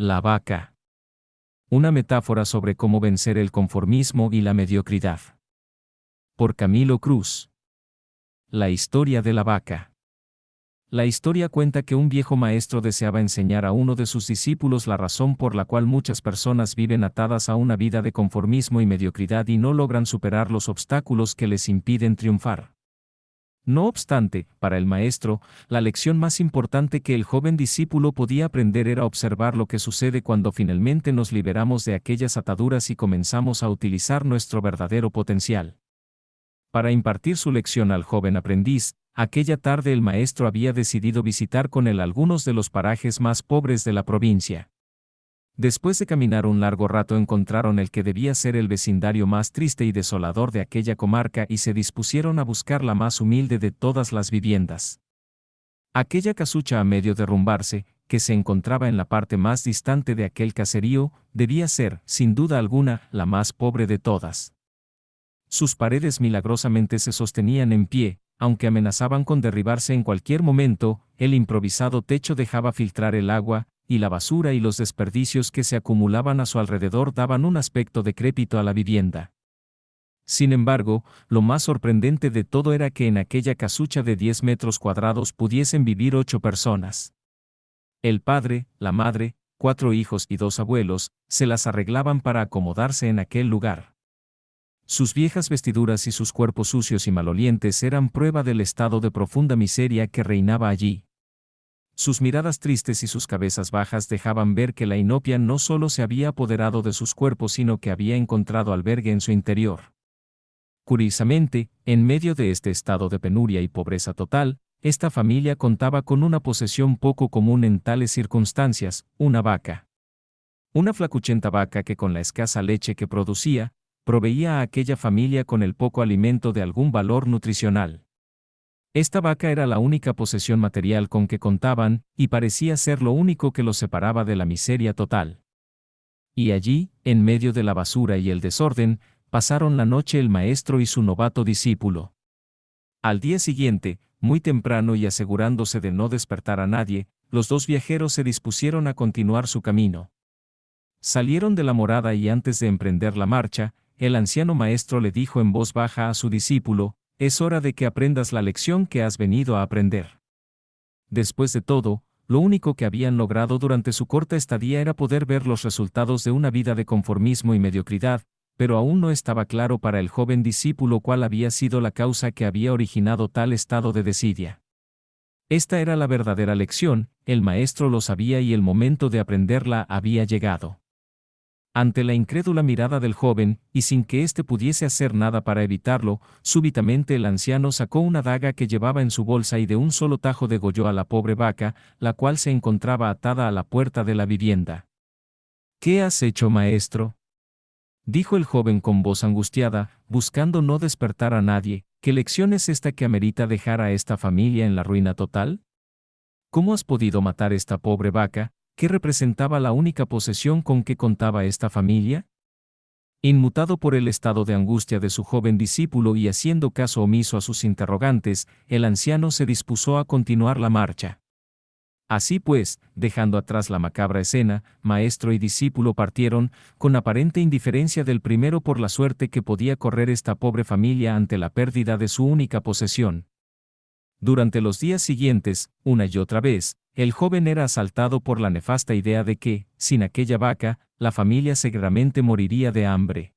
La vaca. Una metáfora sobre cómo vencer el conformismo y la mediocridad. Por Camilo Cruz. La historia de la vaca. La historia cuenta que un viejo maestro deseaba enseñar a uno de sus discípulos la razón por la cual muchas personas viven atadas a una vida de conformismo y mediocridad y no logran superar los obstáculos que les impiden triunfar. No obstante, para el maestro, la lección más importante que el joven discípulo podía aprender era observar lo que sucede cuando finalmente nos liberamos de aquellas ataduras y comenzamos a utilizar nuestro verdadero potencial. Para impartir su lección al joven aprendiz, aquella tarde el maestro había decidido visitar con él algunos de los parajes más pobres de la provincia. Después de caminar un largo rato encontraron el que debía ser el vecindario más triste y desolador de aquella comarca y se dispusieron a buscar la más humilde de todas las viviendas. Aquella casucha a medio derrumbarse, que se encontraba en la parte más distante de aquel caserío, debía ser, sin duda alguna, la más pobre de todas. Sus paredes milagrosamente se sostenían en pie, aunque amenazaban con derribarse en cualquier momento, el improvisado techo dejaba filtrar el agua, y la basura y los desperdicios que se acumulaban a su alrededor daban un aspecto decrépito a la vivienda. Sin embargo, lo más sorprendente de todo era que en aquella casucha de 10 metros cuadrados pudiesen vivir 8 personas. El padre, la madre, 4 hijos y 2 abuelos, se las arreglaban para acomodarse en aquel lugar. Sus viejas vestiduras y sus cuerpos sucios y malolientes eran prueba del estado de profunda miseria que reinaba allí. Sus miradas tristes y sus cabezas bajas dejaban ver que la inopia no solo se había apoderado de sus cuerpos sino que había encontrado albergue en su interior. Curiosamente, en medio de este estado de penuria y pobreza total, esta familia contaba con una posesión poco común en tales circunstancias, una vaca. Una flacuchenta vaca que con la escasa leche que producía, proveía a aquella familia con el poco alimento de algún valor nutricional. Esta vaca era la única posesión material con que contaban, y parecía ser lo único que los separaba de la miseria total. Y allí, en medio de la basura y el desorden, pasaron la noche el maestro y su novato discípulo. Al día siguiente, muy temprano y asegurándose de no despertar a nadie, los dos viajeros se dispusieron a continuar su camino. Salieron de la morada y antes de emprender la marcha, el anciano maestro le dijo en voz baja a su discípulo: «Es hora de que aprendas la lección que has venido a aprender». Después de todo, lo único que habían logrado durante su corta estadía era poder ver los resultados de una vida de conformismo y mediocridad, pero aún no estaba claro para el joven discípulo cuál había sido la causa que había originado tal estado de desidia. Esta era la verdadera lección, el maestro lo sabía y el momento de aprenderla había llegado. Ante la incrédula mirada del joven, y sin que éste pudiese hacer nada para evitarlo, súbitamente el anciano sacó una daga que llevaba en su bolsa y de un solo tajo degolló a la pobre vaca, la cual se encontraba atada a la puerta de la vivienda. «¿Qué has hecho, maestro?», dijo el joven con voz angustiada, buscando no despertar a nadie. «¿Qué lección es esta que amerita dejar a esta familia en la ruina total? ¿Cómo has podido matar esta pobre vaca, que representaba la única posesión con que contaba esta familia?». Inmutado por el estado de angustia de su joven discípulo y haciendo caso omiso a sus interrogantes, el anciano se dispuso a continuar la marcha. Así pues, dejando atrás la macabra escena, maestro y discípulo partieron, con aparente indiferencia del primero por la suerte que podía correr esta pobre familia ante la pérdida de su única posesión. Durante los días siguientes, una y otra vez, el joven era asaltado por la nefasta idea de que, sin aquella vaca, la familia seguramente moriría de hambre.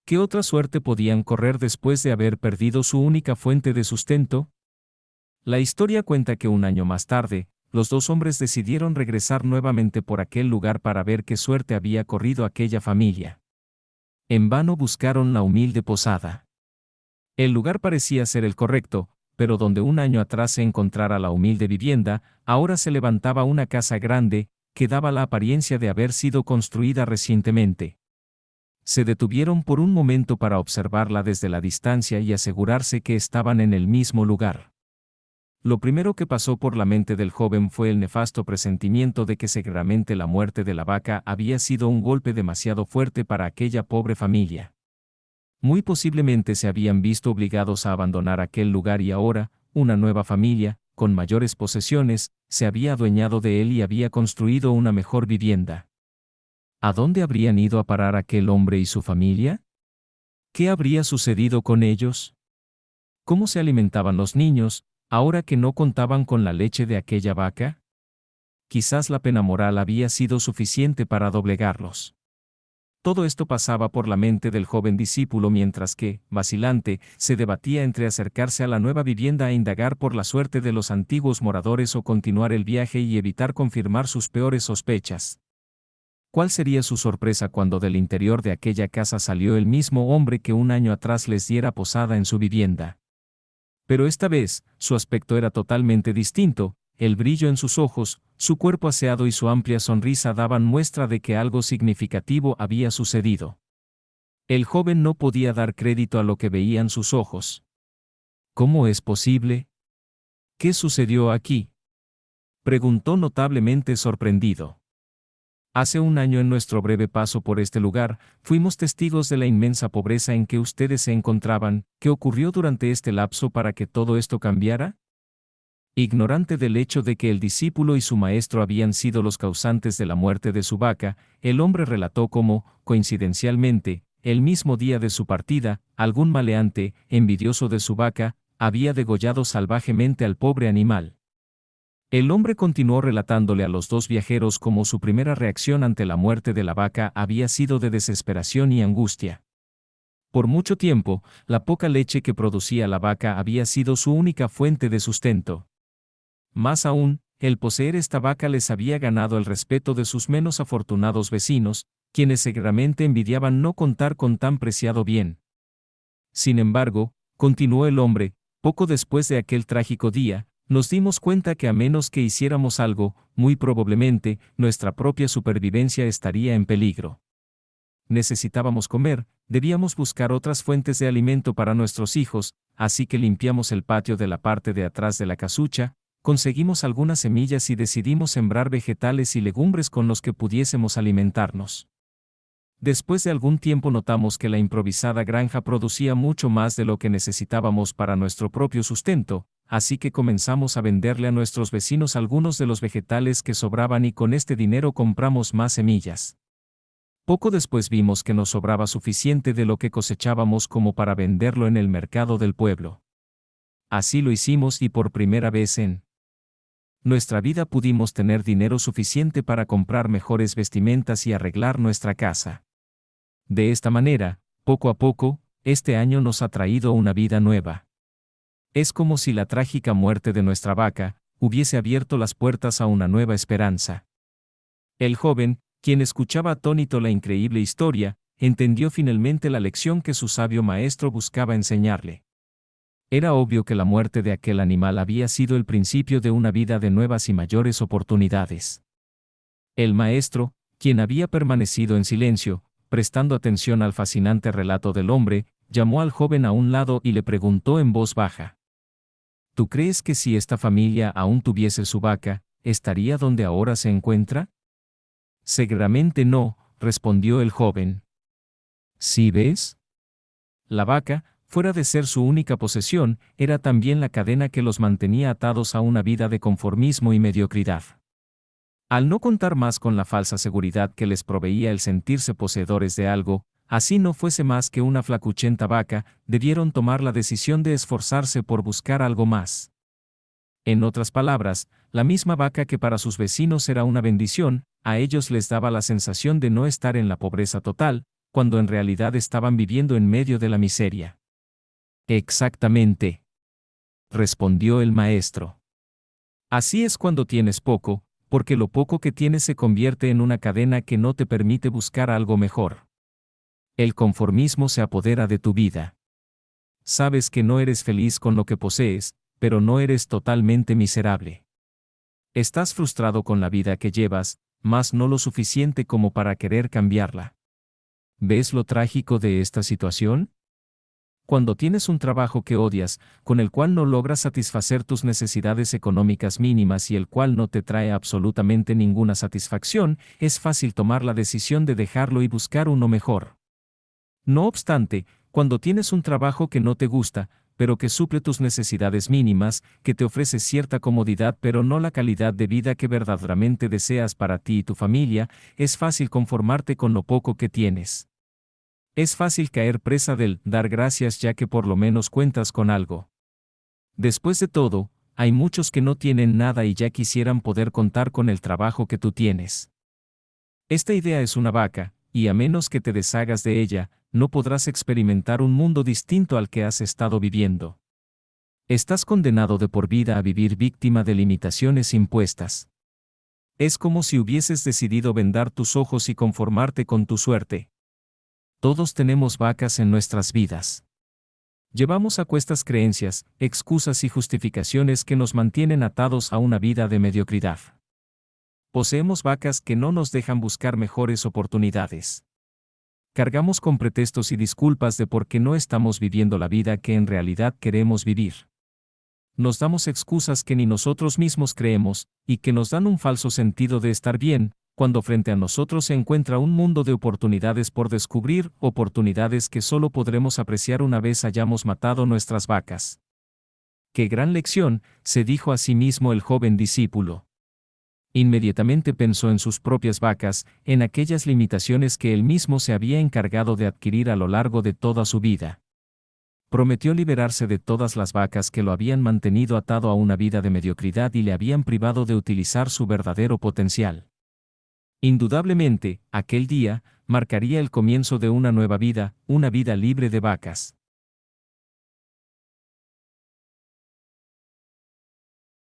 ¿Qué otra suerte podían correr después de haber perdido su única fuente de sustento? La historia cuenta que un año más tarde, los dos hombres decidieron regresar nuevamente por aquel lugar para ver qué suerte había corrido aquella familia. En vano buscaron la humilde posada. El lugar parecía ser el correcto, pero donde un año atrás se encontrara la humilde vivienda, ahora se levantaba una casa grande, que daba la apariencia de haber sido construida recientemente. Se detuvieron por un momento para observarla desde la distancia y asegurarse que estaban en el mismo lugar. Lo primero que pasó por la mente del joven fue el nefasto presentimiento de que seguramente la muerte de la vaca había sido un golpe demasiado fuerte para aquella pobre familia. Muy posiblemente se habían visto obligados a abandonar aquel lugar y ahora, una nueva familia, con mayores posesiones, se había adueñado de él y había construido una mejor vivienda. ¿A dónde habrían ido a parar aquel hombre y su familia? ¿Qué habría sucedido con ellos? ¿Cómo se alimentaban los niños, ahora que no contaban con la leche de aquella vaca? Quizás la pena moral había sido suficiente para doblegarlos. Todo esto pasaba por la mente del joven discípulo mientras que, vacilante, se debatía entre acercarse a la nueva vivienda e indagar por la suerte de los antiguos moradores o continuar el viaje y evitar confirmar sus peores sospechas. ¿Cuál sería su sorpresa cuando del interior de aquella casa salió el mismo hombre que un año atrás les diera posada en su vivienda? Pero esta vez, su aspecto era totalmente distinto. El brillo en sus ojos, su cuerpo aseado y su amplia sonrisa daban muestra de que algo significativo había sucedido. El joven no podía dar crédito a lo que veían sus ojos. ¿Cómo es posible? ¿Qué sucedió aquí?, preguntó notablemente sorprendido. Hace un año en nuestro breve paso por este lugar, fuimos testigos de la inmensa pobreza en que ustedes se encontraban. ¿Qué ocurrió durante este lapso para que todo esto cambiara? Ignorante del hecho de que el discípulo y su maestro habían sido los causantes de la muerte de su vaca, el hombre relató cómo, coincidencialmente, el mismo día de su partida, algún maleante, envidioso de su vaca, había degollado salvajemente al pobre animal. El hombre continuó relatándole a los dos viajeros cómo su primera reacción ante la muerte de la vaca había sido de desesperación y angustia. Por mucho tiempo, la poca leche que producía la vaca había sido su única fuente de sustento. Más aún, el poseer esta vaca les había ganado el respeto de sus menos afortunados vecinos, quienes seguramente envidiaban no contar con tan preciado bien. Sin embargo, continuó el hombre, poco después de aquel trágico día, nos dimos cuenta que a menos que hiciéramos algo, muy probablemente, nuestra propia supervivencia estaría en peligro. Necesitábamos comer, debíamos buscar otras fuentes de alimento para nuestros hijos, así que limpiamos el patio de la parte de atrás de la casucha, conseguimos algunas semillas y decidimos sembrar vegetales y legumbres con los que pudiésemos alimentarnos. Después de algún tiempo notamos que la improvisada granja producía mucho más de lo que necesitábamos para nuestro propio sustento, así que comenzamos a venderle a nuestros vecinos algunos de los vegetales que sobraban y con este dinero compramos más semillas. Poco después vimos que nos sobraba suficiente de lo que cosechábamos como para venderlo en el mercado del pueblo. Así lo hicimos y por primera vez en nuestra vida pudimos tener dinero suficiente para comprar mejores vestimentas y arreglar nuestra casa. De esta manera, poco a poco, este año nos ha traído una vida nueva. Es como si la trágica muerte de nuestra vaca hubiese abierto las puertas a una nueva esperanza. El joven, quien escuchaba atónito la increíble historia, entendió finalmente la lección que su sabio maestro buscaba enseñarle. Era obvio que la muerte de aquel animal había sido el principio de una vida de nuevas y mayores oportunidades. El maestro, quien había permanecido en silencio, prestando atención al fascinante relato del hombre, llamó al joven a un lado y le preguntó en voz baja: ¿Tú crees que si esta familia aún tuviese su vaca, estaría donde ahora se encuentra? Seguramente no, respondió el joven. ¿Sí ves? La vaca, fuera de ser su única posesión, era también la cadena que los mantenía atados a una vida de conformismo y mediocridad. Al no contar más con la falsa seguridad que les proveía el sentirse poseedores de algo, así no fuese más que una flacuchenta vaca, debieron tomar la decisión de esforzarse por buscar algo más. En otras palabras, la misma vaca que para sus vecinos era una bendición, a ellos les daba la sensación de no estar en la pobreza total, cuando en realidad estaban viviendo en medio de la miseria. Exactamente, respondió el maestro. Así es cuando tienes poco, porque lo poco que tienes se convierte en una cadena que no te permite buscar algo mejor. El conformismo se apodera de tu vida. Sabes que no eres feliz con lo que posees, pero no eres totalmente miserable. Estás frustrado con la vida que llevas, mas no lo suficiente como para querer cambiarla. ¿Ves lo trágico de esta situación? Cuando tienes un trabajo que odias, con el cual no logras satisfacer tus necesidades económicas mínimas y el cual no te trae absolutamente ninguna satisfacción, es fácil tomar la decisión de dejarlo y buscar uno mejor. No obstante, cuando tienes un trabajo que no te gusta, pero que suple tus necesidades mínimas, que te ofrece cierta comodidad pero no la calidad de vida que verdaderamente deseas para ti y tu familia, es fácil conformarte con lo poco que tienes. Es fácil caer presa del dar gracias ya que por lo menos cuentas con algo. Después de todo, hay muchos que no tienen nada y ya quisieran poder contar con el trabajo que tú tienes. Esta idea es una vaca, y a menos que te deshagas de ella, no podrás experimentar un mundo distinto al que has estado viviendo. Estás condenado de por vida a vivir víctima de limitaciones impuestas. Es como si hubieses decidido vendar tus ojos y conformarte con tu suerte. Todos tenemos vacas en nuestras vidas. Llevamos a cuestas creencias, excusas y justificaciones que nos mantienen atados a una vida de mediocridad. Poseemos vacas que no nos dejan buscar mejores oportunidades. Cargamos con pretextos y disculpas de por qué no estamos viviendo la vida que en realidad queremos vivir. Nos damos excusas que ni nosotros mismos creemos, y que nos dan un falso sentido de estar bien, cuando frente a nosotros se encuentra un mundo de oportunidades por descubrir, oportunidades que solo podremos apreciar una vez hayamos matado nuestras vacas. ¡Qué gran lección!, se dijo a sí mismo el joven discípulo. Inmediatamente pensó en sus propias vacas, en aquellas limitaciones que él mismo se había encargado de adquirir a lo largo de toda su vida. Prometió liberarse de todas las vacas que lo habían mantenido atado a una vida de mediocridad y le habían privado de utilizar su verdadero potencial. Indudablemente, aquel día marcaría el comienzo de una nueva vida, una vida libre de vacas.